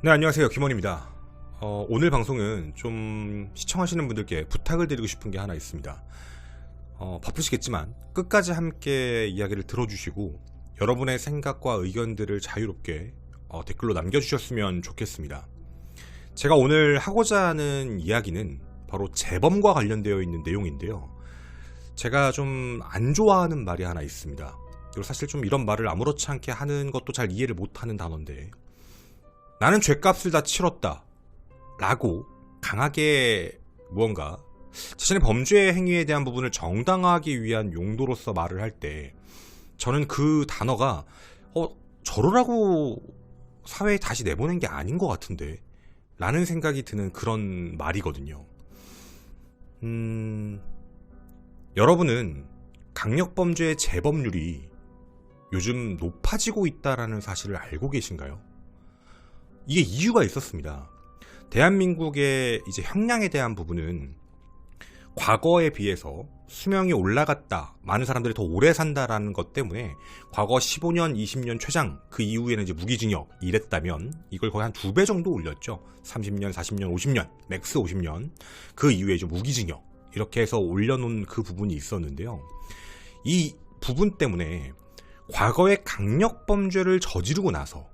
네, 안녕하세요. 김원입니다. 오늘 방송은 좀 시청하시는 분들께 부탁을 드리고 싶은 게 하나 있습니다. 바쁘시겠지만 끝까지 함께 이야기를 들어주시고 여러분의 생각과 의견들을 자유롭게 댓글로 남겨주셨으면 좋겠습니다. 제가 오늘 하고자 하는 이야기는 바로 재범과 관련되어 있는 내용인데요. 제가 좀 안 좋아하는 말이 하나 있습니다. 그리고 사실 좀 이런 말을 아무렇지 않게 하는 것도 잘 이해를 못하는 단어인데, 나는 죗값을 다 치렀다 라고 강하게 무언가 자신의 범죄 행위에 대한 부분을 정당화하기 위한 용도로서 말을 할 때, 저는 그 단어가 저러라고 사회에 다시 내보낸 게 아닌 것 같은데 라는 생각이 드는 그런 말이거든요. 여러분은 강력범죄의 재범률이 요즘 높아지고 있다라는 사실을 알고 계신가요? 이게 이유가 있었습니다. 대한민국의 이제 형량에 대한 부분은 과거에 비해서 수명이 올라갔다, 많은 사람들이 더 오래 산다라는 것 때문에 과거 15년, 20년 최장, 그 이후에는 이제 무기징역 이랬다면 이걸 거의 한 2배 정도 올렸죠. 30년, 40년, 50년, 맥스 50년, 그 이후에 이제 무기징역 이렇게 해서 올려놓은 그 부분이 있었는데요. 이 부분 때문에 과거에 강력범죄를 저지르고 나서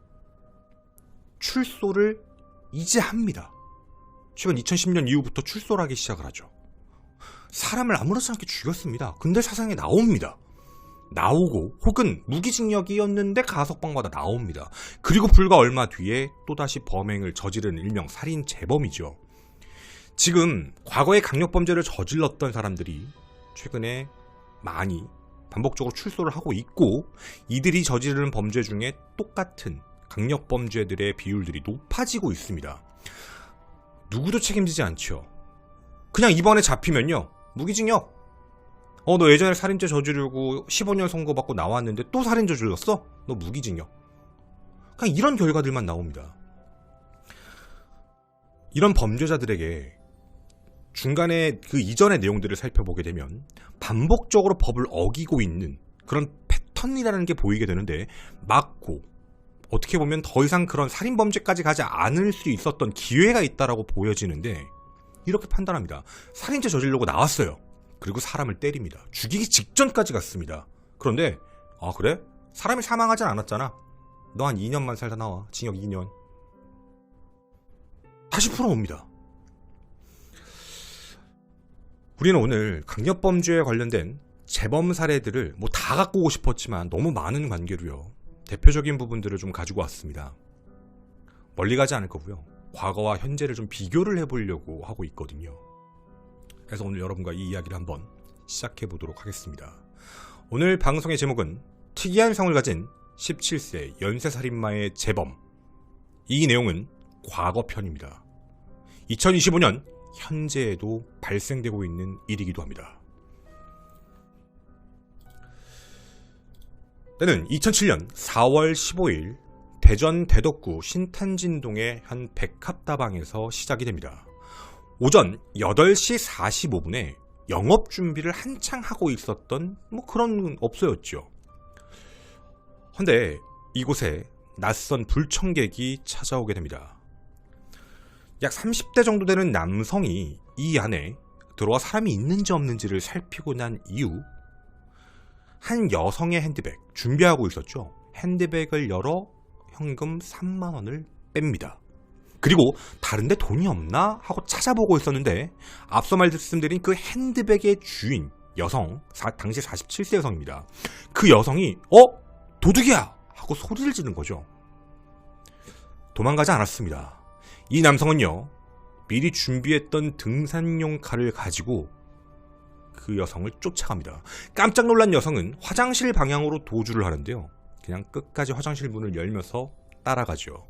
출소를 이제 합니다. 최근 2010년 이후부터 출소를 하기 시작을 하죠. 사람을 아무렇지 않게 죽였습니다. 근데 사상에 나옵니다. 나오고 혹은 무기징역이었는데 가석방받아 나옵니다. 그리고 불과 얼마 뒤에 또다시 범행을 저지른 일명 살인 재범이죠. 지금 과거에 강력범죄를 저질렀던 사람들이 최근에 많이 반복적으로 출소를 하고 있고, 이들이 저지르는 범죄 중에 똑같은 강력범죄들의 비율들이 높아지고 있습니다. 누구도 책임지지 않죠. 그냥 이번에 잡히면요, 무기징역. 너 예전에 살인죄 저지르고 15년 선고받고 나왔는데 또 살인 저질렀어? 너 무기징역. 그냥 이런 결과들만 나옵니다. 이런 범죄자들에게 중간에 그 이전의 내용들을 살펴보게 되면 반복적으로 법을 어기고 있는 그런 패턴이라는 게 보이게 되는데, 맞고 어떻게 보면 더 이상 그런 살인범죄까지 가지 않을 수 있었던 기회가 있다라고 보여지는데, 이렇게 판단합니다. 살인죄 저지르려고 나왔어요. 그리고 사람을 때립니다. 죽이기 직전까지 갔습니다. 그런데 그래? 사람이 사망하진 않았잖아. 너 한 2년만 살다 나와. 징역 2년. 다시 풀어옵니다. 우리는 오늘 강력범죄에 관련된 재범 사례들을 다 갖고 오고 싶었지만 너무 많은 관계로요, 대표적인 부분들을 좀 가지고 왔습니다. 멀리 가지 않을 거고요. 과거와 현재를 좀 비교를 해보려고 하고 있거든요. 그래서 오늘 여러분과 이 이야기를 한번 시작해 보도록 하겠습니다. 오늘 방송의 제목은 특이한 성을 가진 17세 연쇄살인마의 재범. 이 내용은 과거편입니다. 2025년 현재에도 발생되고 있는 일이기도 합니다. 때는 2007년 4월 15일 대전 대덕구 신탄진동의 한 백합다방에서 시작이 됩니다. 오전 8시 45분에 영업 준비를 한창 하고 있었던 그런 업소였죠. 근데 이곳에 낯선 불청객이 찾아오게 됩니다. 약 30대 정도 되는 남성이 이 안에 들어와 사람이 있는지 없는지를 살피고 난 이후 한 여성의 핸드백, 준비하고 있었죠. 핸드백을 열어 현금 3만 원을 뺍니다. 그리고 다른데 돈이 없나 하고 찾아보고 있었는데, 앞서 말씀드린 그 핸드백의 주인 여성, 당시 47세 여성입니다. 그 여성이 도둑이야! 하고 소리를 지른 거죠. 도망가지 않았습니다. 이 남성은요, 미리 준비했던 등산용 칼을 가지고 그 여성을 쫓아갑니다. 깜짝 놀란 여성은 화장실 방향으로 도주를 하는데요, 그냥 끝까지 화장실 문을 열면서 따라가죠.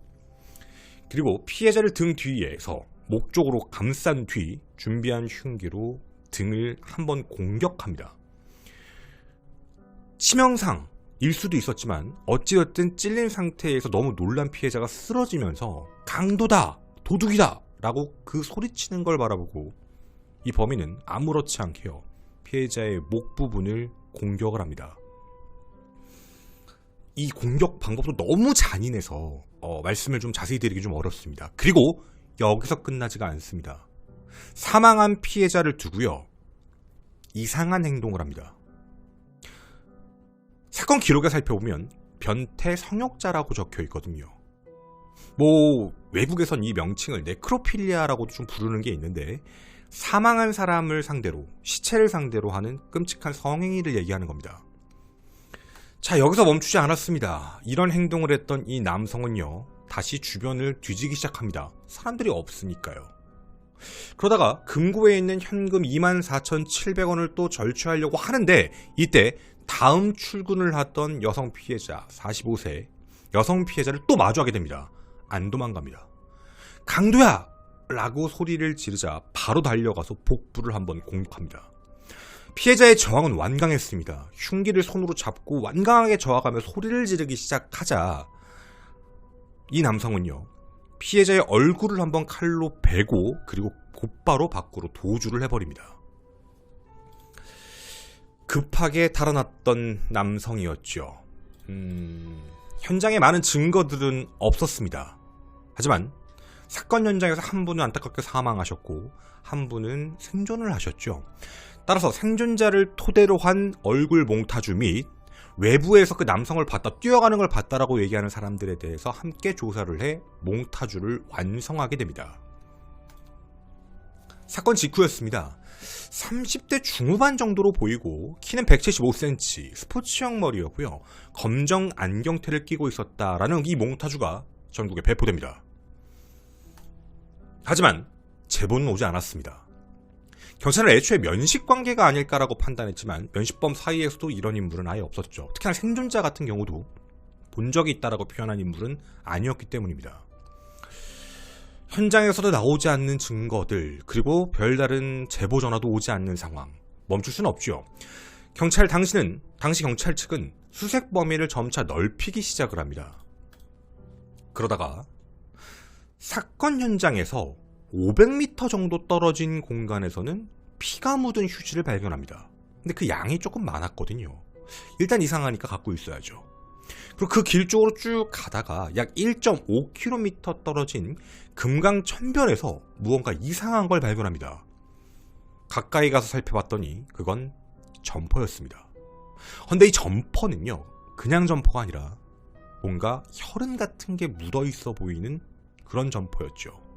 그리고 피해자를 등 뒤에서 목 쪽으로 감싼 뒤 준비한 흉기로 등을 한번 공격합니다. 치명상일 수도 있었지만 어찌됐든 찔린 상태에서 너무 놀란 피해자가 쓰러지면서 강도다! 도둑이다! 라고 그 소리치는 걸 바라보고 이 범인은 아무렇지 않게요, 피해자의 목 부분을 공격을 합니다. 이 공격 방법도 너무 잔인해서 말씀을 좀 자세히 드리기 좀 어렵습니다. 그리고 여기서 끝나지가 않습니다. 사망한 피해자를 두고요, 이상한 행동을 합니다. 사건 기록에 살펴보면 변태 성역자라고 적혀 있거든요. 외국에선 이 명칭을 네크로필리아라고도 좀 부르는 게 있는데, 사망한 사람을 상대로, 시체를 상대로 하는 끔찍한 성행위를 얘기하는 겁니다. 자, 여기서 멈추지 않았습니다. 이런 행동을 했던 이 남성은요, 다시 주변을 뒤지기 시작합니다. 사람들이 없으니까요. 그러다가 금고에 있는 현금 24,700원을 또 절취하려고 하는데, 이때 다음 출근을 하던 여성 피해자, 45세 여성 피해자를 또 마주하게 됩니다. 안 도망갑니다. 강도야! 라고 소리를 지르자 바로 달려가서 복부를 한번 공격합니다. 피해자의 저항은 완강했습니다. 흉기를 손으로 잡고 완강하게 저항하며 소리를 지르기 시작하자 이 남성은요, 피해자의 얼굴을 한번 칼로 베고 그리고 곧바로 밖으로 도주를 해버립니다. 급하게 달아났던 남성이었죠. 현장에 많은 증거들은 없었습니다. 하지만 사건 현장에서 한 분은 안타깝게 사망하셨고 한 분은 생존을 하셨죠. 따라서 생존자를 토대로 한 얼굴 몽타주 및 외부에서 그 남성을 봤다, 뛰어가는 걸 봤다라고 얘기하는 사람들에 대해서 함께 조사를 해 몽타주를 완성하게 됩니다. 사건 직후였습니다. 30대 중후반 정도로 보이고 키는 175cm, 스포츠형 머리였고요. 검정 안경테를 끼고 있었다라는 이 몽타주가 전국에 배포됩니다. 하지만 제보는 오지 않았습니다. 경찰은 애초에 면식관계가 아닐까라고 판단했지만 면식범 사이에서도 이런 인물은 아예 없었죠. 특히나 생존자 같은 경우도 본 적이 있다라고 표현한 인물은 아니었기 때문입니다. 현장에서도 나오지 않는 증거들, 그리고 별다른 제보 전화도 오지 않는 상황, 멈출 수는 없죠. 당시 경찰 측은 수색 범위를 점차 넓히기 시작을 합니다. 그러다가 사건 현장에서 500m 정도 떨어진 공간에서는 피가 묻은 휴지를 발견합니다. 근데 그 양이 조금 많았거든요. 일단 이상하니까 갖고 있어야죠. 그리고 그 길 쪽으로 쭉 가다가 약 1.5km 떨어진 금강천변에서 무언가 이상한 걸 발견합니다. 가까이 가서 살펴봤더니 그건 점퍼였습니다. 근데 이 점퍼는요, 그냥 점퍼가 아니라 뭔가 혈흔 같은 게 묻어있어 보이는 그런 점퍼였죠.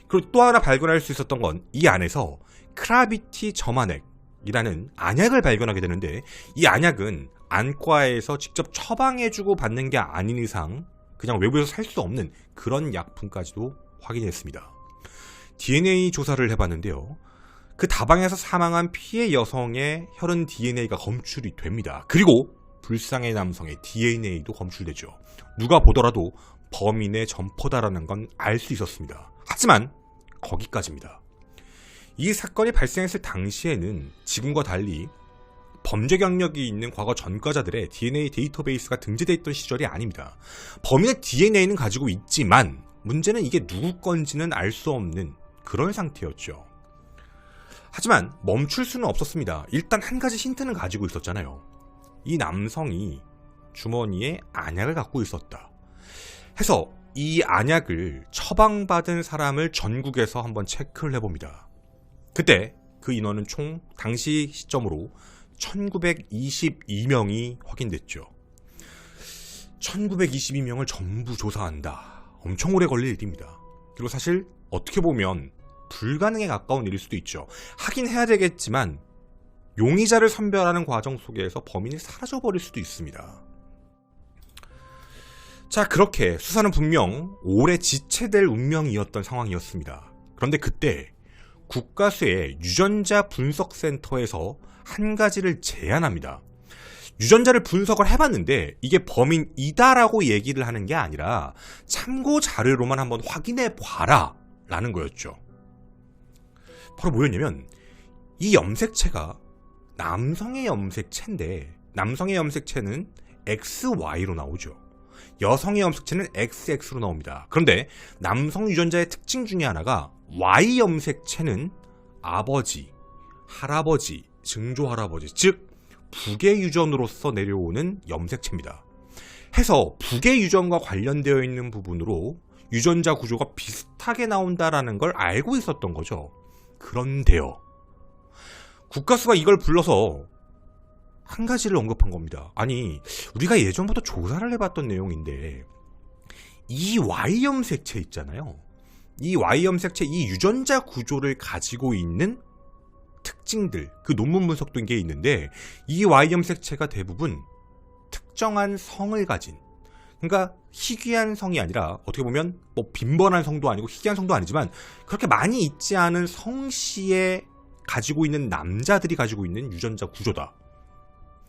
그리고 또 하나 발견할 수 있었던 건 이 안에서 크라비티 점안액이라는 안약을 발견하게 되는데, 이 안약은 안과에서 직접 처방해주고 받는 게 아닌 이상 그냥 외부에서 살 수 없는 그런 약품까지도 확인했습니다. DNA 조사를 해봤는데요, 그 다방에서 사망한 피해 여성의 혈흔 DNA가 검출이 됩니다. 그리고 불상의 남성의 DNA도 검출되죠. 누가 보더라도 범인의 점퍼다라는 건 알 수 있었습니다. 하지만 거기까지입니다. 이 사건이 발생했을 당시에는 지금과 달리 범죄 경력이 있는 과거 전과자들의 DNA 데이터베이스가 등재되어 있던 시절이 아닙니다. 범인의 DNA는 가지고 있지만 문제는 이게 누구 건지는 알 수 없는 그런 상태였죠. 하지만 멈출 수는 없었습니다. 일단 한 가지 힌트는 가지고 있었잖아요. 이 남성이 주머니에 안약을 갖고 있었다 해서 이 안약을 처방받은 사람을 전국에서 한번 체크를 해봅니다. 그때 그 인원은 총 당시 시점으로 1922명이 확인됐죠. 1922명을 전부 조사한다. 엄청 오래 걸릴 일입니다. 그리고 사실 어떻게 보면 불가능에 가까운 일일 수도 있죠. 하긴 해야 되겠지만 용의자를 선별하는 과정 속에서 범인이 사라져버릴 수도 있습니다. 자, 그렇게 수사는 분명 오래 지체될 운명이었던 상황이었습니다. 그런데 그때 국가수의 유전자 분석센터에서 한 가지를 제안합니다. 유전자를 분석을 해봤는데 이게 범인이다라고 얘기를 하는 게 아니라 참고 자료로만 한번 확인해 봐라 라는 거였죠. 바로 뭐였냐면, 이 염색체가 남성의 염색체인데 남성의 염색체는 XY로 나오죠. 여성의 염색체는 XX로 나옵니다. 그런데 남성 유전자의 특징 중에 하나가 Y 염색체는 아버지, 할아버지, 증조할아버지, 즉 북의 유전으로서 내려오는 염색체입니다. 해서 북의 유전과 관련되어 있는 부분으로 유전자 구조가 비슷하게 나온다라는 걸 알고 있었던 거죠. 그런데요, 국가수가 이걸 불러서 한 가지를 언급한 겁니다. 아니, 우리가 예전부터 조사를 해봤던 내용인데 이 Y염 색체 있잖아요. 이 Y염 색체, 이 유전자 구조를 가지고 있는 특징들, 그 논문 분석도 게 있는데 이 Y염 색체가 대부분 특정한 성을 가진, 그러니까 희귀한 성이 아니라 어떻게 보면 뭐 빈번한 성도 아니고 희귀한 성도 아니지만 그렇게 많이 있지 않은 성씨에 가지고 있는 남자들이 가지고 있는 유전자 구조다.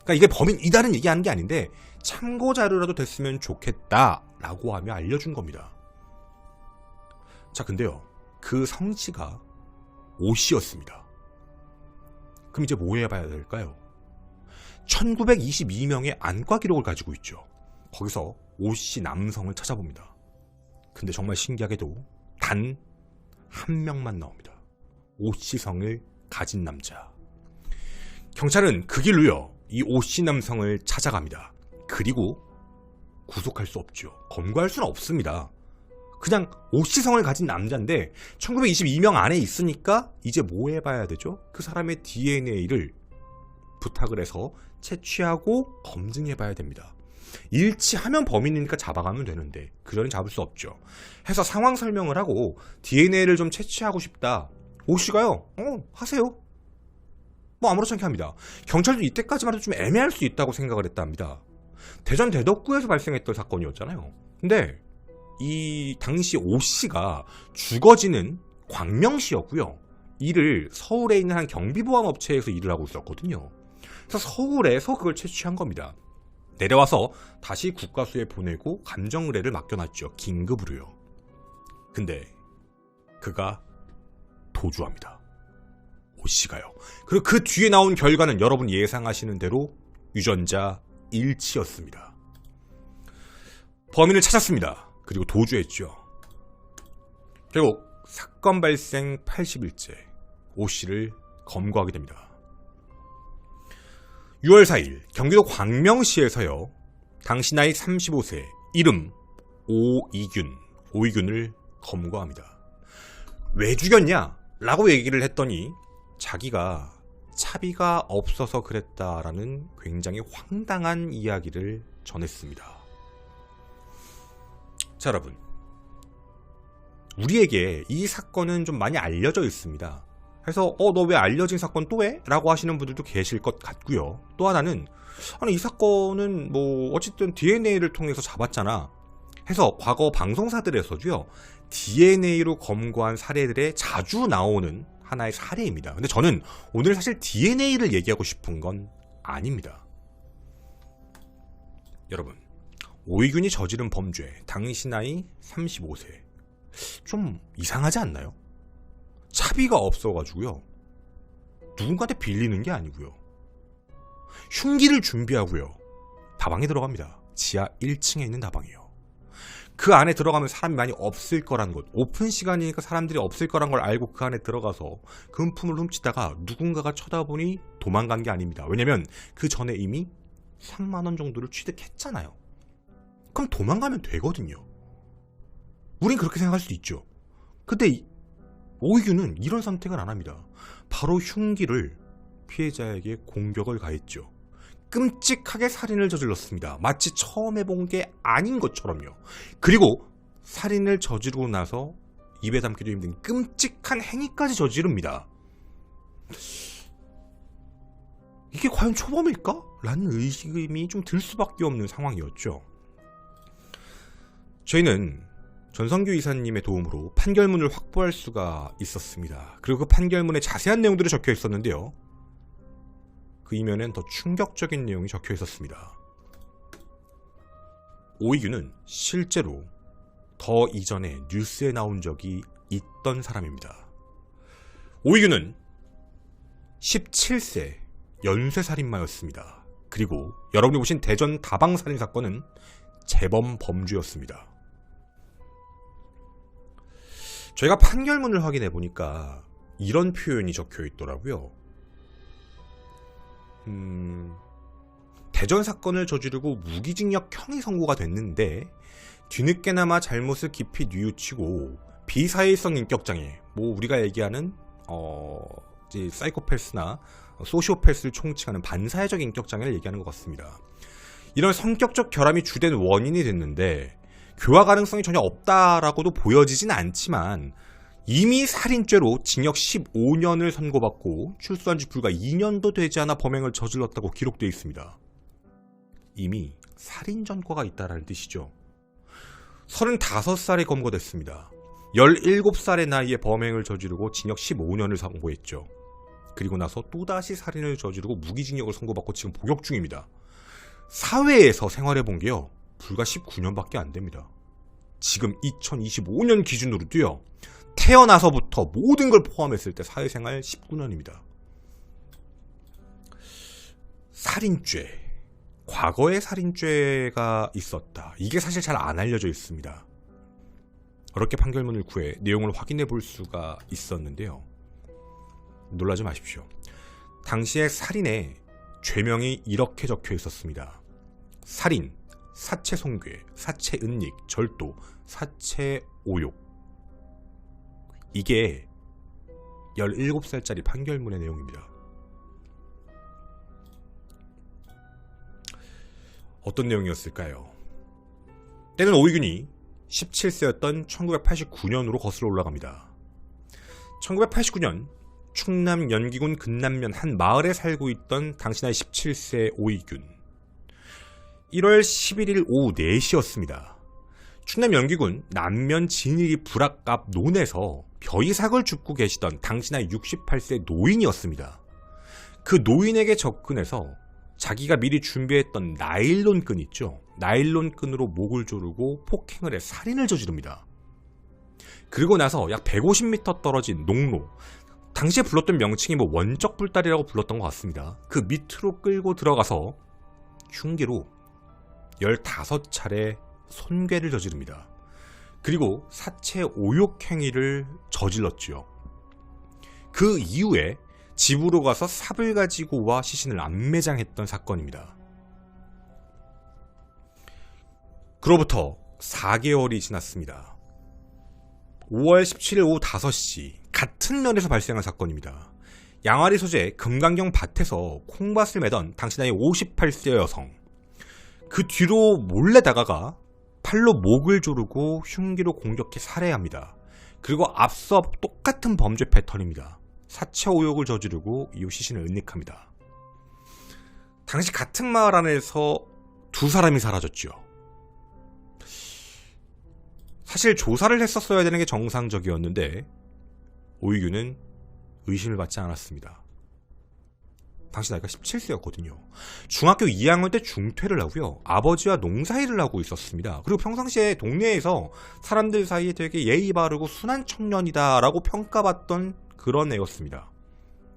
그러니까 이게 범인이다는 얘기하는 게 아닌데 참고 자료라도 됐으면 좋겠다라고 하며 알려준 겁니다. 자, 근데요, 그 성씨가 오씨였습니다. 그럼 이제 뭐 해봐야 될까요? 1922명의 안과 기록을 가지고 있죠. 거기서 오씨 남성을 찾아봅니다. 근데 정말 신기하게도 단 한 명만 나옵니다. 오씨 성을 가진 남자. 경찰은 그 길로요, 이 오씨 남성을 찾아갑니다. 그리고 구속할 수 없죠. 검거할 수는 없습니다. 그냥 오씨 성을 가진 남자인데 1922명 안에 있으니까 이제 뭐 해봐야 되죠? 그 사람의 DNA를 부탁을 해서 채취하고 검증해봐야 됩니다. 일치하면 범인이니까 잡아가면 되는데 그전엔 잡을 수 없죠. 해서 상황 설명을 하고 DNA를 좀 채취하고 싶다. 오씨가요, 하세요. 뭐 아무렇지 않게 합니다. 경찰도 이때까지만 해도 좀 애매할 수 있다고 생각을 했다 합니다. 대전 대덕구에서 발생했던 사건이었잖아요. 근데 이 당시 오씨가 주거지는 광명시였고요. 이를 서울에 있는 한 경비보안 업체에서 일을 하고 있었거든요. 그래서 서울에서 그걸 채취한 겁니다. 내려와서 다시 국가수에 보내고 감정 의뢰를 맡겨놨죠. 긴급으로요. 근데 그가 도주합니다. 오씨가요. 그리고 그 뒤에 나온 결과는 여러분 예상하시는 대로 유전자 일치였습니다. 범인을 찾았습니다. 그리고 도주했죠. 결국 사건 발생 80일째 오씨를 검거하게 됩니다. 6월 4일 경기도 광명시에서요, 당시 나이 35세 이름 오이균을 검거합니다. 왜 죽였냐? 라고 얘기를 했더니 자기가 차비가 없어서 그랬다라는 굉장히 황당한 이야기를 전했습니다. 자, 여러분, 우리에게 이 사건은 좀 많이 알려져 있습니다. 그래서 너 왜 알려진 사건 또 해? 라고 하시는 분들도 계실 것 같고요. 또 하나는 아니, 이 사건은 뭐 어쨌든 DNA를 통해서 잡았잖아 해서 과거 방송사들에서도요, DNA로 검거한 사례들에 자주 나오는 하나의 사례입니다. 근데 저는 오늘 사실 DNA를 얘기하고 싶은 건 아닙니다. 여러분, 오이균이 저지른 범죄, 당시 나이 35세. 좀 이상하지 않나요? 차비가 없어가지고요, 누군가한테 빌리는 게 아니고요, 흉기를 준비하고요, 다방에 들어갑니다. 지하 1층에 있는 다방이요. 그 안에 들어가면 사람이 많이 없을 거란 것, 오픈 시간이니까 사람들이 없을 거란 걸 알고 그 안에 들어가서 금품을 훔치다가 누군가가 쳐다보니 도망간 게 아닙니다. 왜냐면 그 전에 이미 3만 원 정도를 취득했잖아요. 그럼 도망가면 되거든요. 우린 그렇게 생각할 수도 있죠. 근데 오이균은 이런 선택을 안 합니다. 바로 흉기를 피해자에게 공격을 가했죠. 끔찍하게 살인을 저질렀습니다. 마치 처음 해본 게 아닌 것처럼요. 그리고 살인을 저지르고 나서 입에 담기도 힘든 끔찍한 행위까지 저지릅니다. 이게 과연 초범일까? 라는 의심이 좀 들 수밖에 없는 상황이었죠. 저희는 전성규 이사님의 도움으로 판결문을 확보할 수가 있었습니다. 그리고 그 판결문에 자세한 내용들이 적혀 있었는데요, 그 이면엔 더 충격적인 내용이 적혀 있었습니다. 오이균은 실제로 더 이전에 뉴스에 나온 적이 있던 사람입니다. 오이균은 17세 연쇄살인마였습니다. 그리고 여러분이 보신 대전 다방살인 사건은 재범 범주였습니다. 저희가 판결문을 확인해 보니까 이런 표현이 적혀 있더라고요. 대전 사건을 저지르고 무기징역형이 선고가 됐는데 뒤늦게나마 잘못을 깊이 뉘우치고 비사회성 인격장애, 뭐 우리가 얘기하는 이제 사이코패스나 소시오패스를 총칭하는 반사회적 인격장애를 얘기하는 것 같습니다. 이런 성격적 결함이 주된 원인이 됐는데 교화 가능성이 전혀 없다라고도 보여지진 않지만 이미 살인죄로 징역 15년을 선고받고 출소한 지 불과 2년도 되지 않아 범행을 저질렀다고 기록되어 있습니다. 이미 살인 전과가 있다라는 뜻이죠. 35살에 검거됐습니다. 17살의 나이에 범행을 저지르고 징역 15년을 선고했죠. 그리고 나서 또다시 살인을 저지르고 무기징역을 선고받고 지금 복역 중입니다. 사회에서 생활해본 게요, 불과 19년밖에 안 됩니다. 지금 2025년 기준으로도요, 태어나서부터 모든 걸 포함했을 때 사회생활 19년입니다. 살인죄, 과거에 살인죄가 있었다. 이게 사실 잘 안 알려져 있습니다. 어렵게 판결문을 구해 내용을 확인해 볼 수가 있었는데요. 놀라지 마십시오. 당시에 살인에 죄명이 이렇게 적혀 있었습니다. 살인, 사체 손괴, 사체 은닉, 절도, 사체 오욕. 이게 17살짜리 판결문의 내용입니다. 어떤 내용이었을까요? 때는 오이균이 17세였던 1989년으로 거슬러 올라갑니다. 1989년 충남 연기군 근남면 한 마을에 살고 있던 당시 나이 17세 오이균. 1월 11일 오후 4시였습니다. 충남 연기군 남면 진일이 불악 앞 논에서 벼이삭을 줍고 계시던 당시 나이 68세 노인이었습니다. 그 노인에게 접근해서 자기가 미리 준비했던 나일론 끈 있죠. 나일론 끈으로 목을 조르고 폭행을 해 살인을 저지릅니다. 그리고 나서 약 150m 떨어진 농로, 당시에 불렀던 명칭이 뭐 원적 불다리라고 불렀던 것 같습니다. 그 밑으로 끌고 들어가서 흉기로 15차례 손괴를 저지릅니다. 그리고 사체 오욕 행위를 저질렀죠. 그 이후에 집으로 가서 삽을 가지고 와 시신을 안매장했던 사건입니다. 그로부터 4개월이 지났습니다. 5월 17일 오후 5시 같은 면에서 발생한 사건입니다. 양아리 소재 금강경 밭에서 콩밭을 매던 당시 나이 58세 여성. 그 뒤로 몰래 다가가 팔로 목을 조르고 흉기로 공격해 살해합니다. 그리고 앞서 똑같은 범죄 패턴입니다. 사체 오욕을 저지르고 이후 시신을 은닉합니다. 당시 같은 마을 안에서 2사람이 사라졌죠. 사실 조사를 했었어야 되는 게 정상적이었는데 오이규는 의심을 받지 않았습니다. 당시 나이가 17세였거든요. 중학교 2학년 때 중퇴를 하고요. 아버지와 농사일을 하고 있었습니다. 그리고 평상시에 동네에서 사람들 사이에 되게 예의 바르고 순한 청년이다라고 평가받던 그런 애였습니다.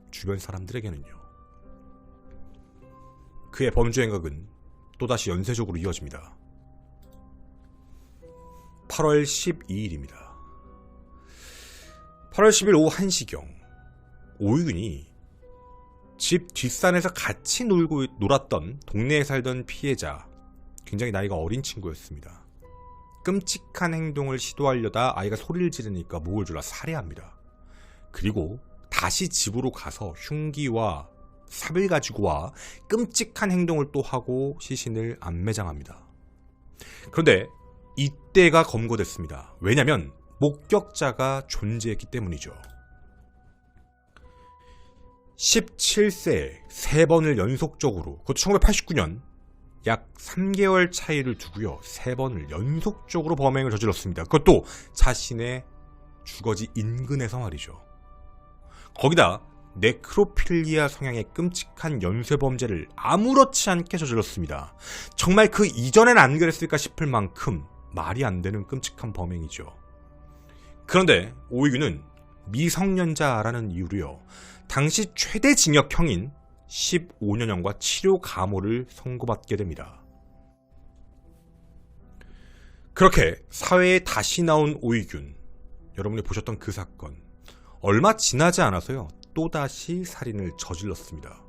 주변 사람들에게는요. 그의 범죄 행각은 또다시 연쇄적으로 이어집니다. 8월 12일입니다. 8월 10일 오후 1시경 오유균이 집 뒷산에서 같이 놀았던 동네에 살던 피해자, 굉장히 나이가 어린 친구였습니다. 끔찍한 행동을 시도하려다 아이가 소리를 지르니까 목을 졸라 살해합니다. 그리고 다시 집으로 가서 흉기와 삽을 가지고 와 끔찍한 행동을 또 하고 시신을 안매장합니다. 그런데 이때가 검거됐습니다. 왜냐면 목격자가 존재했기 때문이죠. 17세에 3번을 연속적으로, 그것도 1989년 약 3개월 차이를 두고요. 3번을 연속적으로 범행을 저질렀습니다. 그것도 자신의 주거지 인근에서 말이죠. 거기다 네크로필리아 성향의 끔찍한 연쇄범죄를 아무렇지 않게 저질렀습니다. 정말 그 이전엔 안 그랬을까 싶을 만큼 말이 안 되는 끔찍한 범행이죠. 그런데 오이규는 미성년자라는 이유로요. 당시 최대 징역형인 15년형과 치료 감호를 선고받게 됩니다. 그렇게 사회에 다시 나온 오이균, 여러분이 보셨던 그 사건, 얼마 지나지 않아서요. 또다시 살인을 저질렀습니다.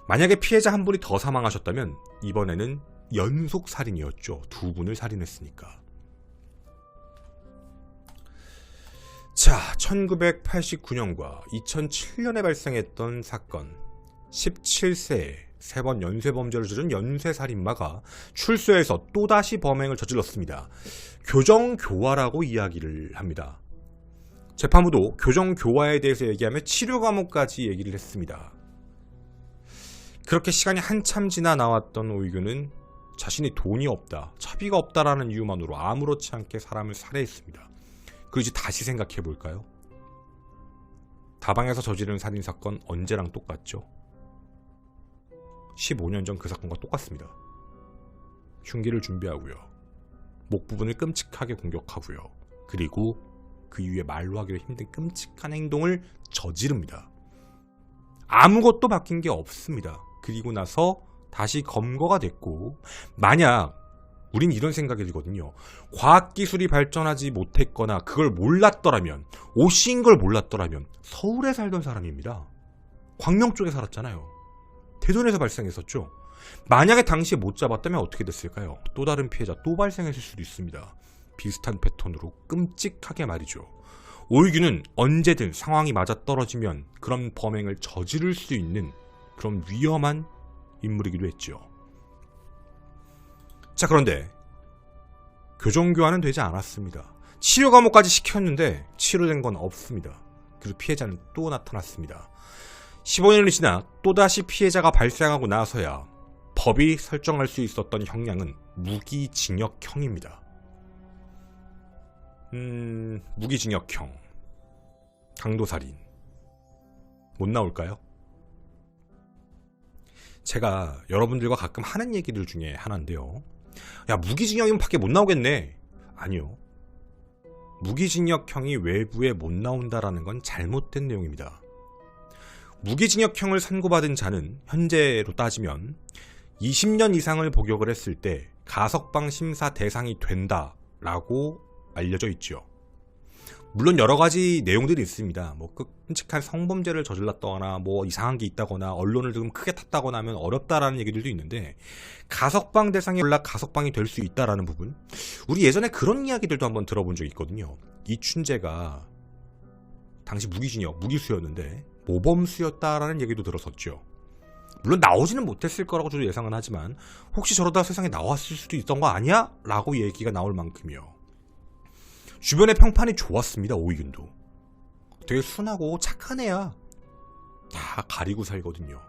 만약에 피해자 한 분이 더 사망하셨다면 이번에는 연속 살인이었죠. 두 분을 살인했으니까. 자, 1989년과 2007년에 발생했던 사건. 17세에 3번 연쇄범죄를 저지른 연쇄살인마가 출소해서 또다시 범행을 저질렀습니다. 교정교화라고 이야기를 합니다. 재판부도 교정교화에 대해서 얘기하며 치료과목까지 얘기를 했습니다. 그렇게 시간이 한참 지나 나왔던 오이규는 자신이 돈이 없다, 차비가 없다라는 이유만으로 아무렇지 않게 사람을 살해했습니다. 그리고 이제 다시 생각해볼까요? 다방에서 저지른 살인사건 언제랑 똑같죠? 15년 전 그 사건과 똑같습니다. 흉기를 준비하고요. 목 부분을 끔찍하게 공격하고요. 그리고 그 이후에 말로 하기도 힘든 끔찍한 행동을 저지릅니다. 아무것도 바뀐 게 없습니다. 그리고 나서 다시 검거가 됐고, 만약 우린 이런 생각이 들거든요. 과학기술이 발전하지 못했거나 그걸 몰랐더라면, 오씨인 걸 몰랐더라면 서울에 살던 사람입니다. 광명 쪽에 살았잖아요. 대전에서 발생했었죠. 만약에 당시에 못 잡았다면 어떻게 됐을까요? 또 다른 피해자 또 발생했을 수도 있습니다. 비슷한 패턴으로 끔찍하게 말이죠. 오이규는 언제든 상황이 맞아떨어지면 그런 범행을 저지를 수 있는 그런 위험한 인물이기도 했죠. 자, 그런데 교정교화는 되지 않았습니다. 치료 과목까지 시켰는데 치료된 건 없습니다. 그리고 피해자는 또 나타났습니다. 15년이 지나 또다시 피해자가 발생하고 나서야 법이 설정할 수 있었던 형량은 무기징역형입니다. 무기징역형, 강도살인 못 나올까요? 제가 여러분들과 가끔 하는 얘기들 중에 하나인데요. 야, 무기징역이면 밖에 못 나오겠네. 아니요. 무기징역형이 외부에 못 나온다라는 건 잘못된 내용입니다. 무기징역형을 선고받은 자는 현재로 따지면 20년 이상을 복역을 했을 때 가석방 심사 대상이 된다라고 알려져 있죠. 물론 여러 가지 내용들이 있습니다. 뭐 끔찍한 성범죄를 저질렀다거나 뭐 이상한 게 있다거나 언론을 좀 크게 탔다거나 하면 어렵다라는 얘기들도 있는데, 가석방 대상에 올라 가석방이 될 수 있다라는 부분, 우리 예전에 그런 이야기들도 한번 들어본 적이 있거든요. 이춘재가 당시 무기수였는데 모범수였다라는 얘기도 들었었죠. 물론 나오지는 못했을 거라고 저도 예상은 하지만 혹시 저러다 세상에 나왔을 수도 있던 거 아니야? 라고 얘기가 나올 만큼이요. 주변의 평판이 좋았습니다. 오이균도 되게 순하고 착한 애야. 다 가리고 살거든요.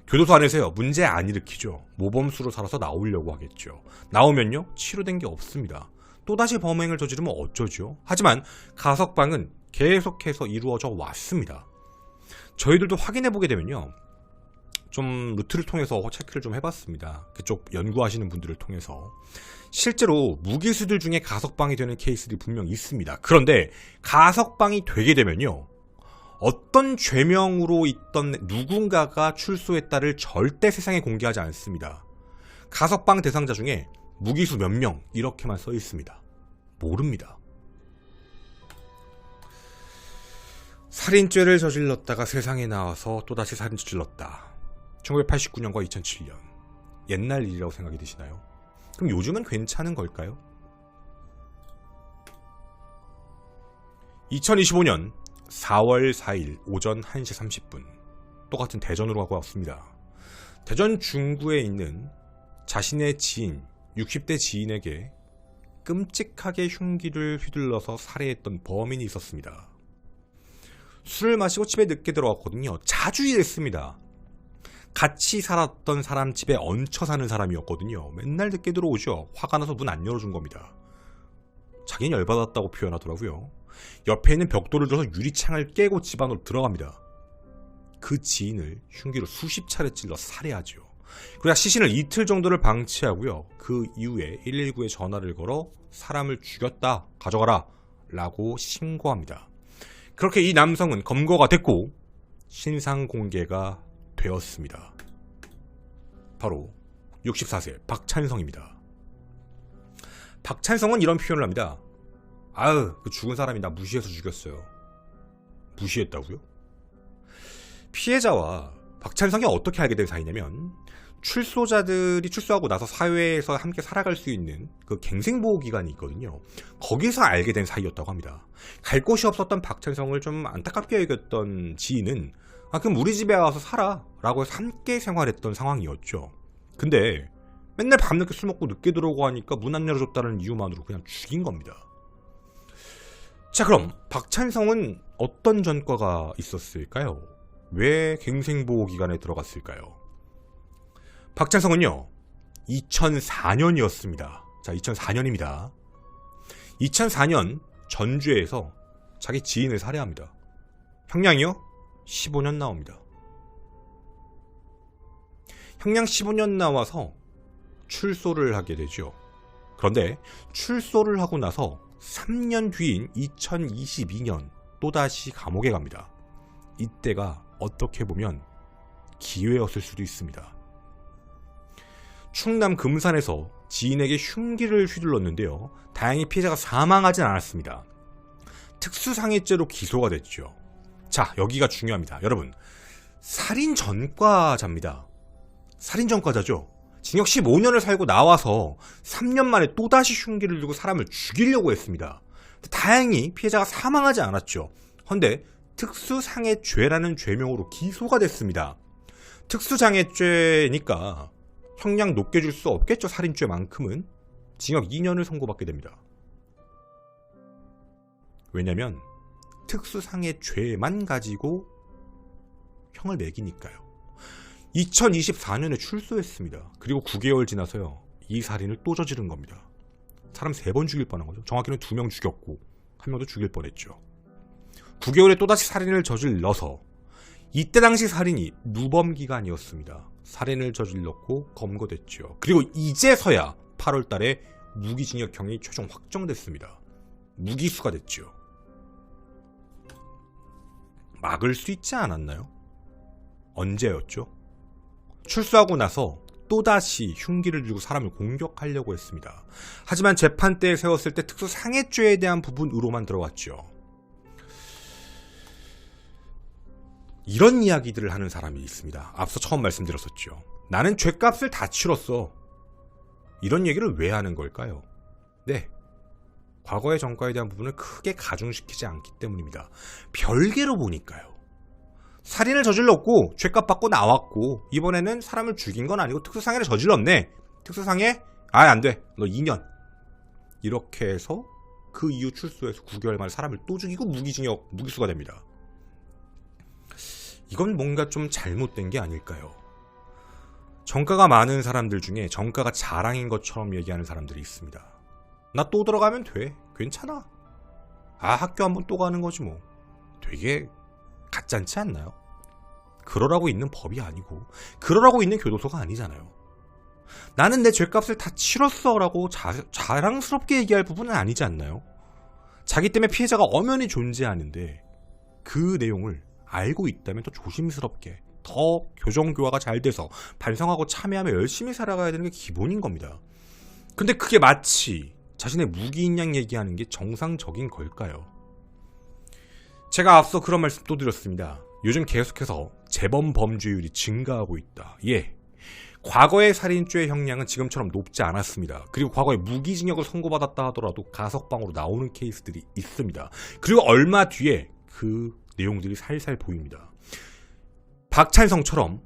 교도소 안에서요, 문제 안 일으키죠. 모범수로 살아서 나오려고 하겠죠. 나오면요, 치료된 게 없습니다. 또다시 범행을 저지르면 어쩌죠? 하지만 가석방은 계속해서 이루어져 왔습니다. 저희들도 확인해보게 되면요, 좀 루트를 통해서 체크를 좀 해봤습니다. 그쪽 연구하시는 분들을 통해서 실제로 무기수들 중에 가석방이 되는 케이스들이 분명 있습니다. 그런데 가석방이 되게 되면요, 어떤 죄명으로 있던 누군가가 출소했다를 절대 세상에 공개하지 않습니다. 가석방 대상자 중에 무기수 몇 명 이렇게만 써 있습니다. 모릅니다. 살인죄를 저질렀다가 세상에 나와서 또다시 살인 저질렀다. 1989년과 2007년. 옛날 일이라고 생각이 드시나요? 그럼 요즘은 괜찮은 걸까요? 2025년 4월 4일 오전 1시 30분. 똑같은 대전으로 가고 왔습니다. 대전 중구에 있는 자신의 지인, 60대 지인에게 끔찍하게 흉기를 휘둘러서 살해했던 범인이 있었습니다. 술을 마시고 집에 늦게 들어왔거든요. 자주 이랬습니다. 같이 살았던 사람 집에 얹혀 사는 사람이었거든요. 맨날 늦게 들어오죠. 화가 나서 문 안 열어준 겁니다. 자기는 열받았다고 표현하더라고요. 옆에 있는 벽돌을 들어서 유리창을 깨고 집 안으로 들어갑니다. 그 지인을 흉기로 수십 차례 찔러 살해하죠. 그러다 시신을 이틀 정도를 방치하고요. 그 이후에 119에 전화를 걸어 사람을 죽였다, 가져가라 라고 신고합니다. 그렇게 이 남성은 검거가 됐고 신상 공개가 되었습니다. 바로 64세 박찬성입니다. 박찬성은 이런 표현을 합니다. 아유, 그 죽은 사람이 나 무시해서 죽였어요. 무시했다고요? 피해자와 박찬성이 어떻게 알게 된 사이냐면 출소자들이 출소하고 나서 사회에서 함께 살아갈 수 있는 그 갱생보호기관이 있거든요. 거기서 알게 된 사이였다고 합니다. 갈 곳이 없었던 박찬성을 좀 안타깝게 여겼던 지인은 그럼 우리 집에 와서 살아 라고 해서 함께 생활했던 상황이었죠. 근데 맨날 밤늦게 술 먹고 늦게 들어오고 하니까 문 안 열어줬다는 이유만으로 그냥 죽인 겁니다. 자, 그럼 박찬성은 어떤 전과가 있었을까요? 왜 갱생보호기관에 들어갔을까요? 박찬성은요 2004년이었습니다. 자, 2004년입니다. 2004년 전주에서 자기 지인을 살해합니다. 형량이요 15년 나옵니다. 형량 15년 나와서 출소를 하게 되죠. 그런데 출소를 하고 나서 3년 뒤인 2022년 또다시 감옥에 갑니다. 이때가 어떻게 보면 기회였을 수도 있습니다. 충남 금산에서 지인에게 흉기를 휘둘렀는데요. 다행히 피해자가 사망하진 않았습니다. 특수상해죄로 기소가 됐죠. 자, 여기가 중요합니다. 여러분, 살인전과자입니다. 살인전과자죠. 징역 15년을 살고 나와서 3년 만에 또다시 흉기를 들고 사람을 죽이려고 했습니다. 다행히 피해자가 사망하지 않았죠. 그런데 특수상해죄라는 죄명으로 기소가 됐습니다. 특수장애죄니까 형량 높게 줄 수 없겠죠. 살인죄만큼은. 징역 2년을 선고받게 됩니다. 왜냐면 특수상해죄만 가지고 형을 매기니까요. 2024년에 출소했습니다. 그리고 9개월 지나서요. 이 살인을 또 저지른 겁니다. 사람 3번 죽일 뻔한 거죠. 정확히는 2명 죽였고 1명도 죽일 뻔했죠. 9개월에 또다시 살인을 저질러서 이때 당시 살인이 무범기간이었습니다. 살인을 저질렀고 검거됐죠. 그리고 이제서야 8월 달에 무기징역형이 최종 확정됐습니다. 무기수가 됐죠. 막을 수 있지 않았나요? 언제였죠? 출소하고 나서 또다시 흉기를 들고 사람을 공격하려고 했습니다. 하지만 재판대에 세웠을 때 특수상해죄에 대한 부분으로만 들어갔죠. 이런 이야기들을 하는 사람이 있습니다. 앞서 처음 말씀드렸었죠. 나는 죗값을 다 치렀어. 이런 얘기를 왜 하는 걸까요? 네, 과거의 전과에 대한 부분을 크게 가중시키지 않기 때문입니다. 별개로 보니까요. 살인을 저질렀고 죗값 받고 나왔고 이번에는 사람을 죽인 건 아니고 특수상해를 저질렀네. 특수상해? 안 돼. 너 2년. 이렇게 해서 그 이후 출소해서 9개월 만에 사람을 또 죽이고 무기수가 됩니다. 이건 뭔가 좀 잘못된 게 아닐까요? 정가가 많은 사람들 중에 정가가 자랑인 것처럼 얘기하는 사람들이 있습니다. 나 또 들어가면 돼. 괜찮아. 학교 한번 또 가는 거지 뭐. 되게 가짠치 않나요? 그러라고 있는 법이 아니고 그러라고 있는 교도소가 아니잖아요. 나는 내 죗값을 다 치렀어 라고 자랑스럽게 얘기할 부분은 아니지 않나요? 자기 때문에 피해자가 엄연히 존재하는데 그 내용을 알고 있다면 더 조심스럽게 더 교정교화가 잘 돼서 반성하고 참여하며 열심히 살아가야 되는 게 기본인 겁니다. 근데 그게 마치 자신의 무기인 양 얘기하는 게 정상적인 걸까요? 제가 앞서 그런 말씀 또 드렸습니다. 요즘 계속해서 재범 범죄율이 증가하고 있다. 예, 과거의 살인죄의 형량은 지금처럼 높지 않았습니다. 그리고 과거에 무기징역을 선고받았다 하더라도 가석방으로 나오는 케이스들이 있습니다. 그리고 얼마 뒤에 그 내용들이 살살 보입니다. 박찬성처럼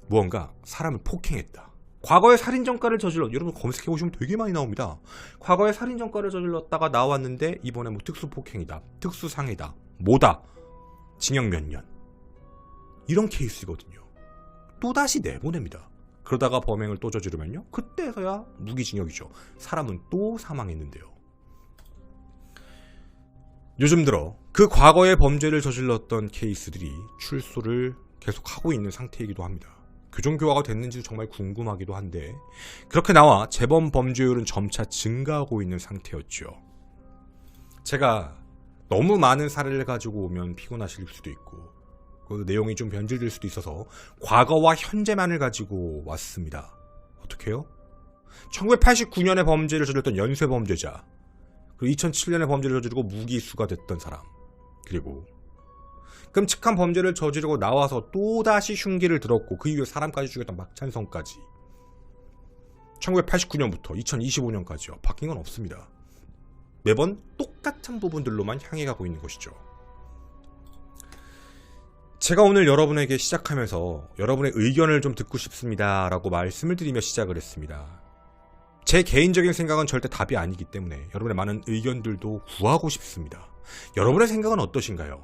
무언가 사람을 폭행했다. 과거에 살인전과를 여러분 검색해보시면 되게 많이 나옵니다. 과거에 살인전과를 저질렀다가 나왔는데 이번에 뭐 특수폭행이다, 특수상해다, 뭐다, 징역 몇 년, 이런 케이스거든요. 또다시 내보냅니다. 그러다가 범행을 또 저지르면요, 그때서야 무기징역이죠. 사람은 또 사망했는데요. 요즘 들어 그 과거의 범죄를 저질렀던 케이스들이 출소를 계속하고 있는 상태이기도 합니다. 교정교화가 됐는지도 정말 궁금하기도 한데 그렇게 나와 재범 범죄율은 점차 증가하고 있는 상태였죠. 제가 너무 많은 사례를 가지고 오면 피곤하실 수도 있고 그 내용이 좀 변질될 수도 있어서 과거와 현재만을 가지고 왔습니다. 어떻게요? 1989년에 범죄를 저질렀던 연쇄범죄자, 그리고 2007년에 범죄를 저지르고 무기수가 됐던 사람, 그리고 끔찍한 범죄를 저지르고 나와서 또다시 흉기를 들었고 그 이후에 사람까지 죽였던 막찬성까지 1989년부터 2025년까지요. 바뀐 건 없습니다. 매번 똑같은 부분들로만 향해 가고 있는 것이죠. 제가 오늘 여러분에게 시작하면서 여러분의 의견을 좀 듣고 싶습니다 라고 말씀을 드리며 시작을 했습니다. 제 개인적인 생각은 절대 답이 아니기 때문에 여러분의 많은 의견들도 구하고 싶습니다. 여러분의 생각은 어떠신가요?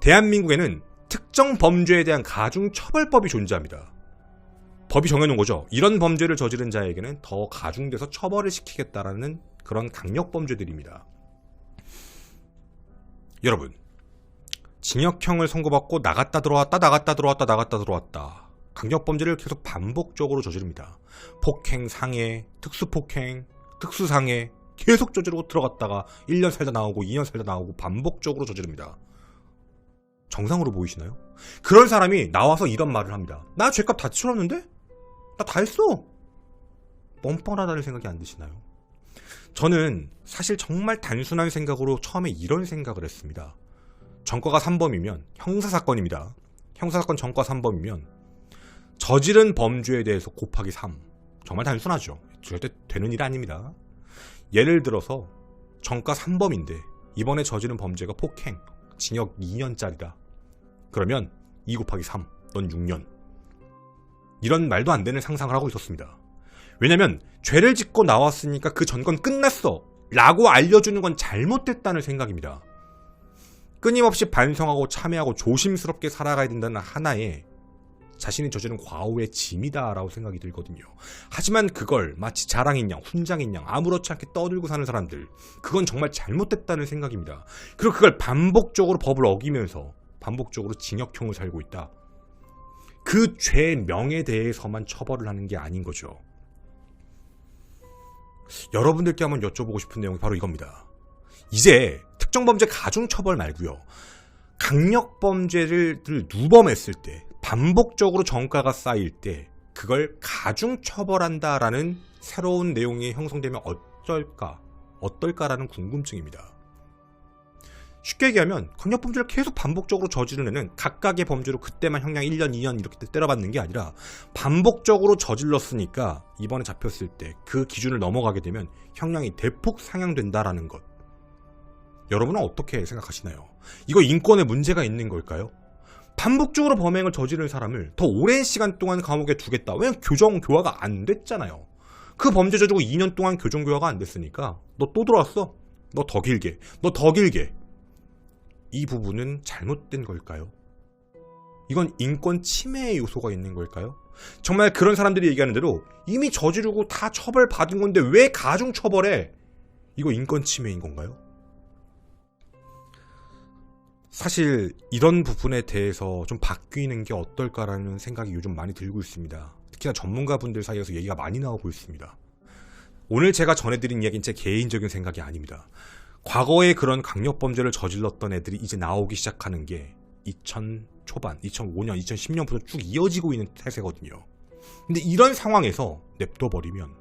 대한민국에는 특정 범죄에 대한 가중처벌법이 존재합니다. 법이 정해놓은 거죠. 이런 범죄를 저지른 자에게는 더 가중돼서 처벌을 시키겠다라는 그런 강력범죄들입니다. 여러분, 징역형을 선고받고 나갔다 들어왔다 나갔다 들어왔다 나갔다 들어왔다 강력범죄를 계속 반복적으로 저지릅니다. 폭행, 상해, 특수폭행, 특수상해 계속 저지르고 들어갔다가 1년 살다 나오고 2년 살다 나오고 반복적으로 저지릅니다. 정상으로 보이시나요? 그런 사람이 나와서 이런 말을 합니다. 나 죄값 다 치렀는데? 나 다 했어! 뻔뻔하다는 생각이 안 드시나요? 저는 사실 정말 단순한 생각으로 처음에 이런 생각을 했습니다. 전과가 3범이면 형사사건입니다. 형사사건 전과 3범이면 저지른 범죄에 대해서 곱하기 3. 정말 단순하죠. 절대 되는 일이 아닙니다. 예를 들어서 전과 3범인데 이번에 저지른 범죄가 폭행, 징역 2년짜리다. 그러면 2 곱하기 3, 넌 6년. 이런 말도 안 되는 상상을 하고 있었습니다. 왜냐면 죄를 짓고 나왔으니까 그 전건 끝났어 라고 알려주는 건 잘못됐다는 생각입니다. 끊임없이 반성하고 참회하고 조심스럽게 살아가야 된다는 하나의 자신이 저지른 과오의 짐이다 라고 생각이 들거든요. 하지만 그걸 마치 자랑인 양 훈장인 양 아무렇지 않게 떠들고 사는 사람들, 그건 정말 잘못됐다는 생각입니다. 그리고 그걸 반복적으로 법을 어기면서 반복적으로 징역형을 살고 있다. 그 죄명에 대해서만 처벌을 하는 게 아닌 거죠. 여러분들께 한번 여쭤보고 싶은 내용이 바로 이겁니다. 이제 특정범죄 가중처벌 말고요, 강력범죄를 누범했을 때 반복적으로 전과가 쌓일 때 그걸 가중처벌한다라는 새로운 내용이 형성되면 어떨까라는 궁금증입니다. 쉽게 얘기하면 강력범죄를 계속 반복적으로 저지르는 애는 각각의 범죄로 그때만 형량 1년, 2년 이렇게 때려받는 게 아니라 반복적으로 저질렀으니까 이번에 잡혔을 때 그 기준을 넘어가게 되면 형량이 대폭 상향된다라는 것. 여러분은 어떻게 생각하시나요? 이거 인권에 문제가 있는 걸까요? 반복적으로 범행을 저지른 사람을 더 오랜 시간 동안 감옥에 두겠다. 왜냐면 교화가 안 됐잖아요. 그 범죄 저지르고 2년 동안 교화가 안 됐으니까 너 또 들어왔어? 너 더 길게. 너 더 길게. 이 부분은 잘못된 걸까요? 이건 인권 침해의 요소가 있는 걸까요? 정말 그런 사람들이 얘기하는 대로 이미 저지르고 다 처벌받은 건데 왜 가중 처벌해? 이거 인권 침해인 건가요? 사실 이런 부분에 대해서 좀 바뀌는 게 어떨까라는 생각이 요즘 많이 들고 있습니다. 특히나 전문가분들 사이에서 얘기가 많이 나오고 있습니다. 오늘 제가 전해드린 이야기는 제 개인적인 생각이 아닙니다. 과거에 그런 강력범죄를 저질렀던 애들이 이제 나오기 시작하는 게 2000 초반, 2005년, 2010년부터 쭉 이어지고 있는 태세거든요. 근데 이런 상황에서 냅둬버리면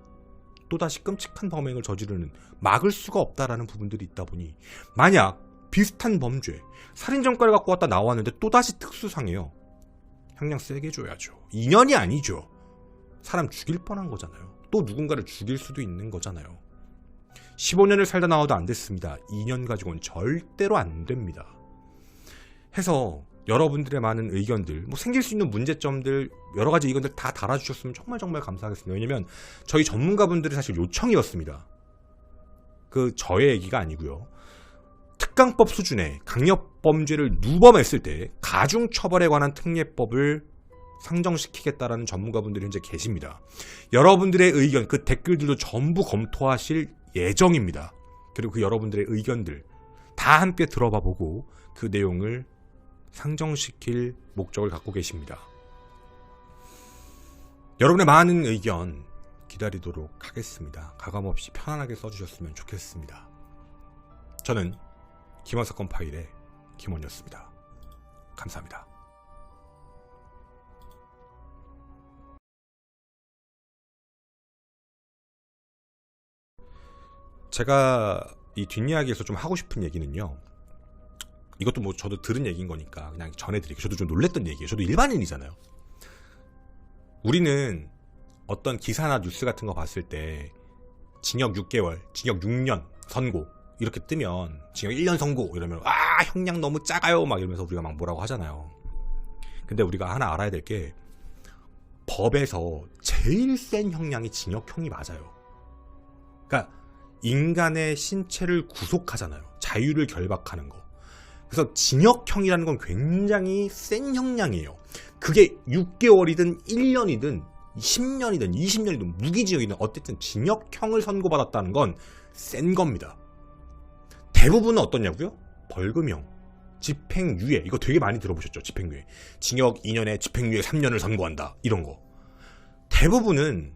또다시 끔찍한 범행을 저지르는, 막을 수가 없다라는 부분들이 있다 보니 만약 비슷한 범죄, 살인 전과를 갖고 왔다 나왔는데 또다시 특수상해요. 형량 세게 줘야죠. 2년이 아니죠. 사람 죽일 뻔한 거잖아요. 또 누군가를 죽일 수도 있는 거잖아요. 15년을 살다 나와도 안 됐습니다. 2년 가지고는 절대로 안 됩니다. 해서 여러분들의 많은 의견들, 생길 수 있는 문제점들, 여러 가지 의견들 다 달아주셨으면 정말 감사하겠습니다. 왜냐면 저희 전문가분들의 사실 요청이었습니다. 저의 얘기가 아니고요. 특강법 수준의 강력범죄를 누범했을 때 가중처벌에 관한 특례법을 상정시키겠다라는 전문가분들이 현재 계십니다. 여러분들의 의견, 그 댓글들도 전부 검토하실 예정입니다. 그리고 그 여러분들의 의견들 다 함께 들어봐 보고 그 내용을 상정시킬 목적을 갖고 계십니다. 여러분의 많은 의견 기다리도록 하겠습니다. 가감없이 편안하게 써주셨으면 좋겠습니다. 저는 김원사건 파일의 김원이었습니다. 감사합니다. 제가 이 뒷이야기에서 좀 하고 싶은 얘기는요, 이것도 뭐 저도 들은 얘기인 거니까 그냥 전해드리고, 저도 좀 놀랬던 얘기예요. 저도 일반인이잖아요. 우리는 어떤 기사나 뉴스 같은 거 봤을 때 징역 6개월, 징역 6년 선고 이렇게 뜨면, 징역 1년 선고 이러면 형량 너무 작아요 막 이러면서 우리가 막 뭐라고 하잖아요. 근데 우리가 하나 알아야 될 게, 법에서 제일 센 형량이 징역형이 맞아요. 그러니까 인간의 신체를 구속하잖아요. 자유를 결박하는 거. 그래서 징역형이라는 건 굉장히 센 형량이에요. 그게 6개월이든 1년이든 10년이든 20년이든 무기징역이든 어쨌든 징역형을 선고받았다는 건 센 겁니다. 대부분은 어떠냐고요? 벌금형, 집행유예. 이거 되게 많이 들어보셨죠? 집행유예. 징역 2년에 집행유예 3년을 선고한다. 이런 거. 대부분은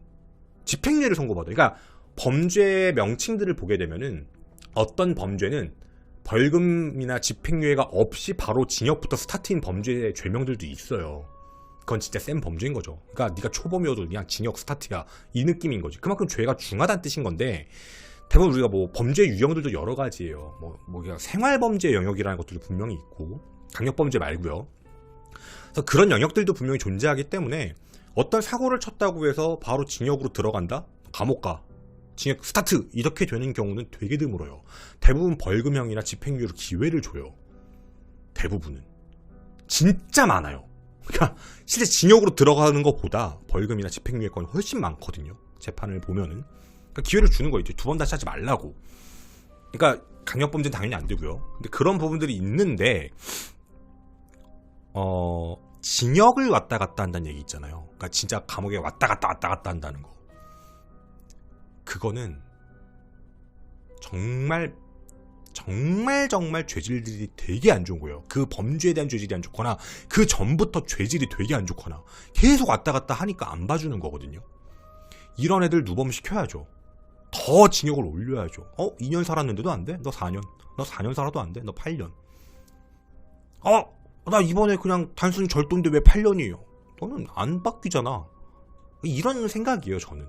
집행유예를 선고받아요. 그러니까 범죄 명칭들을 보게 되면은 어떤 범죄는 벌금이나 집행유예가 없이 바로 징역부터 스타트인 범죄의 죄명들도 있어요. 그건 진짜 센 범죄인 거죠. 그러니까 네가 초범이어도 그냥 징역 스타트야, 이 느낌인 거지. 그만큼 죄가 중하다는 뜻인 건데, 대부분 우리가 뭐 범죄 유형들도 여러 가지예요. 뭐 그냥 생활범죄 영역이라는 것들도 분명히 있고, 강력범죄 말고요. 그래서 그런 영역들도 분명히 존재하기 때문에 어떤 사고를 쳤다고 해서 바로 징역으로 들어간다? 감옥 가. 징역 스타트! 이렇게 되는 경우는 되게 드물어요. 대부분 벌금형이나 집행유예로 기회를 줘요. 대부분은. 진짜 많아요. 그러니까 실제 징역으로 들어가는 것보다 벌금이나 집행유예 건이 훨씬 많거든요. 재판을 보면은. 그러니까 기회를 주는 거예요. 2번 다시 하지 말라고. 그러니까 강력범죄는 당연히 안 되고요. 근데 그런 부분들이 있는데, 징역을 왔다 갔다 한다는 얘기 있잖아요. 그러니까 진짜 감옥에 왔다 갔다 한다는 거. 그거는 정말 죄질들이 되게 안 좋은 거예요. 그 범죄에 대한 죄질이 안 좋거나 그 전부터 죄질이 되게 안 좋거나 계속 왔다 갔다 하니까 안 봐주는 거거든요. 이런 애들 누범시켜야죠. 더 징역을 올려야죠. 2년 살았는데도 안 돼? 너 4년. 너 4년 살아도 안 돼? 너 8년. 나 이번에 그냥 단순히 절도인데 왜 8년이에요? 너는 안 바뀌잖아. 이런 생각이에요, 저는.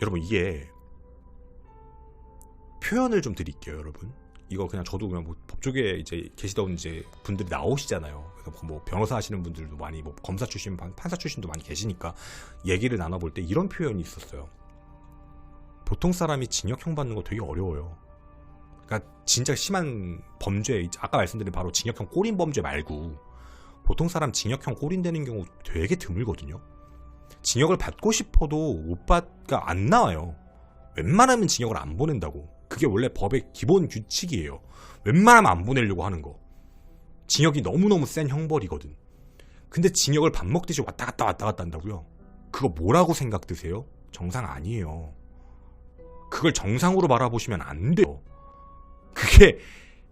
여러분, 이게 표현을 좀 드릴게요, 여러분. 이거 그냥 저도 그냥 뭐 법조계에 이제 계시던 이제 분들이 나오시잖아요. 그래서 뭐 변호사 하시는 분들도 많이, 뭐 검사 출신, 판사 출신도 많이 계시니까 얘기를 나눠볼 때 이런 표현이 있었어요. 보통 사람이 징역형 받는 거 되게 어려워요. 그러니까 진짜 심한 범죄, 아까 말씀드린 바로 징역형 꼬린 범죄 말고 보통 사람 징역형 꼬린 되는 경우 되게 드물거든요. 징역을 받고 싶어도 오빠가 안 나와요. 웬만하면 징역을 안 보낸다고. 그게 원래 법의 기본 규칙이에요. 웬만하면 안 보내려고 하는 거. 징역이 너무너무 센 형벌이거든. 근데 징역을 밥 먹듯이 왔다 갔다 한다고요? 그거 뭐라고 생각 드세요? 정상 아니에요. 그걸 정상으로 바라보시면 안 돼요. 그게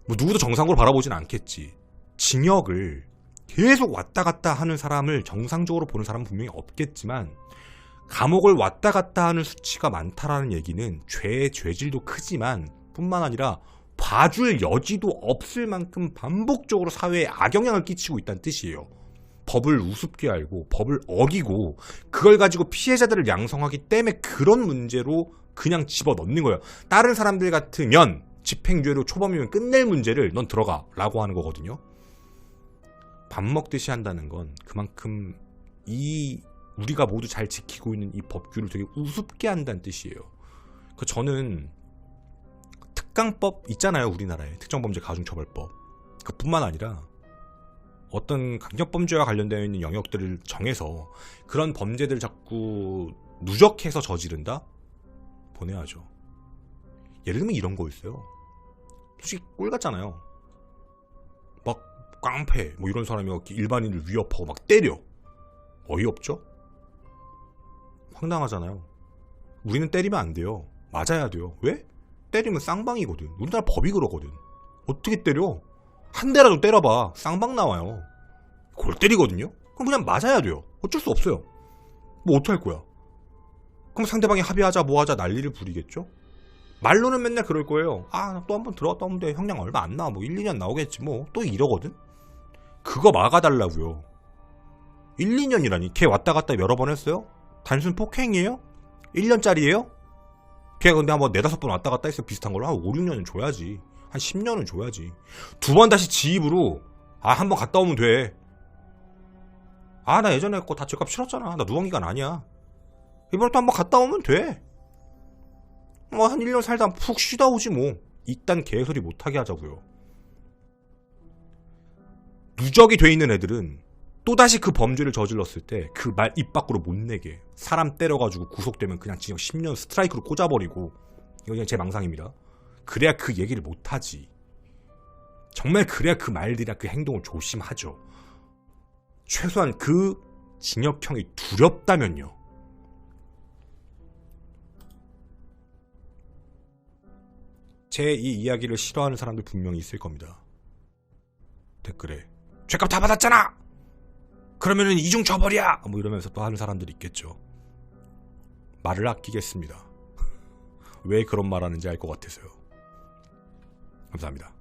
뭐 누구도 정상으로 바라보진 않겠지. 징역을 계속 왔다 갔다 하는 사람을 정상적으로 보는 사람은 분명히 없겠지만, 감옥을 왔다 갔다 하는 수치가 많다라는 얘기는 죄의 죄질도 크지만 뿐만 아니라 봐줄 여지도 없을 만큼 반복적으로 사회에 악영향을 끼치고 있다는 뜻이에요. 법을 우습게 알고 법을 어기고 그걸 가지고 피해자들을 양성하기 때문에 그런 문제로 그냥 집어넣는 거예요. 다른 사람들 같으면 집행유예로 초범이면 끝낼 문제를 넌 들어가 라고 하는 거거든요. 밥 먹듯이 한다는 건 그만큼 우리가 모두 잘 지키고 있는 이 법규를 되게 우습게 한다는 뜻이에요. 저는 특강법 있잖아요, 우리나라에. 특정범죄 가중처벌법. 그뿐만 아니라 어떤 강력범죄와 관련되어 있는 영역들을 정해서 그런 범죄들을 자꾸 누적해서 저지른다? 보내야죠. 예를 들면 이런 거 있어요. 솔직히 꼴 같잖아요. 막 깡패 뭐 이런 사람이 일반인을 위협하고 막 때려. 어이없죠? 황당하잖아요. 우리는 때리면 안 돼요. 맞아야 돼요. 왜? 때리면 쌍방이거든. 우리나라 법이 그러거든. 어떻게 때려? 한 대라도 때려봐. 쌍방 나와요. 골 때리거든요? 그럼 그냥 맞아야 돼요. 어쩔 수 없어요. 뭐 어떡할 거야? 그럼 상대방이 합의하자 뭐하자 난리를 부리겠죠? 말로는 맨날 그럴 거예요. 또 한 번 들어갔다 오는데 형량 얼마 안 나와. 뭐 1, 2년 나오겠지 뭐. 또 이러거든? 그거 막아달라고요. 1, 2년이라니. 걔 왔다 갔다 여러 번 했어요? 단순 폭행이에요? 1년짜리예요? 걔가 근데 한번 4-5번 왔다 갔다 했어. 비슷한 걸로 한 5, 6년은 줘야지. 한 10년은 줘야지. 두 번 다시 지 입으로 한 번 갔다 오면 돼. 나 예전에 거 다 죄값 치렀잖아. 나 누ವಂ기간 아니야. 이번에 또 한 번 갔다 오면 돼. 한 1년 살다 푹 쉬다 오지 뭐. 이딴 개소리 못하게 하자고요. 누적이 돼 있는 애들은 또다시 그 범죄를 저질렀을 때 그 말 입 밖으로 못 내게 사람 때려가지고 구속되면 그냥 징역 10년 스트라이크로 꽂아버리고, 이거 그냥 제 망상입니다. 그래야 그 얘기를 못하지. 정말 그래야 그 말들이나 그 행동을 조심하죠. 최소한 그 징역형이 두렵다면요. 제 이 이야기를 싫어하는 사람들 분명히 있을 겁니다. 댓글에 죄값 다 받았잖아! 그러면은 이중 처벌이야! 뭐 이러면서 또 하는 사람들이 있겠죠. 말을 아끼겠습니다. 왜 그런 말 하는지 알 것 같아서요. 감사합니다.